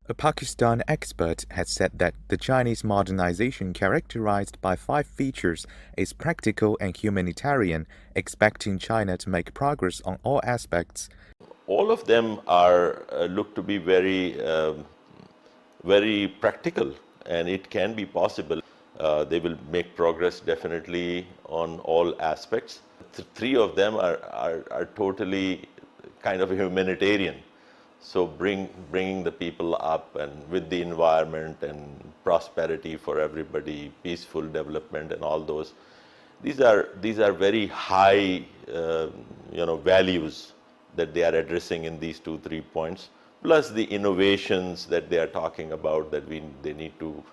A Pakistan expert has said that the Chinese modernization, characterized by five features, is practical and humanitarian, expecting China to make progress on all aspects. All of them are look to be very practical, and it can be possible. They will make progress definitely on all aspects. Three of them are totally kind of humanitarian. So bringing the people up and with the environment and prosperity for everybody, peaceful development and all those. These are very high values that they are addressing in these 2-3 points. Plus the innovations that they are talking about, that they need to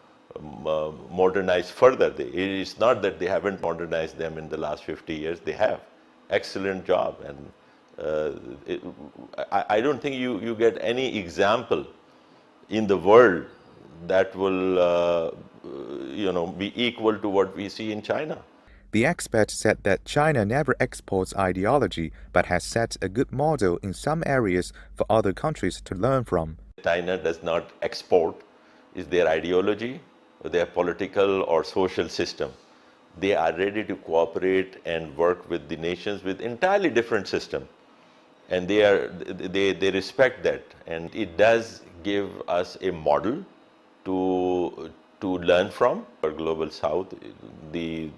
modernize further. It's not that they haven't modernized them in the last 50 years. They have. Excellent job. And I don't think you get any example in the world that will be equal to what we see in China. The expert said that China never exports ideology, but has set a good model in some areas for other countries to learn from. China does not export is their ideology, or their political or social system. They are ready to cooperate and work with the nations with entirely different system. And they respect that. And it does give us a model to learn from. For Global South, the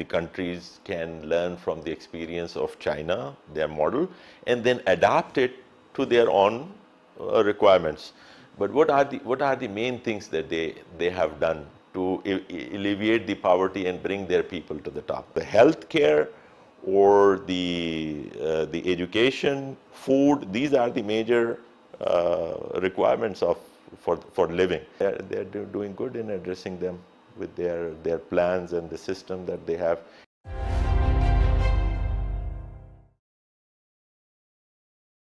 countries can learn from the experience of China, their model, and then adapt it to their own requirements. But what are the main things that they have done to alleviate the poverty and bring their people to the top? The health care or the education, food, these are the major requirements for living. They're doing good in addressing them with their plans and the system that they have.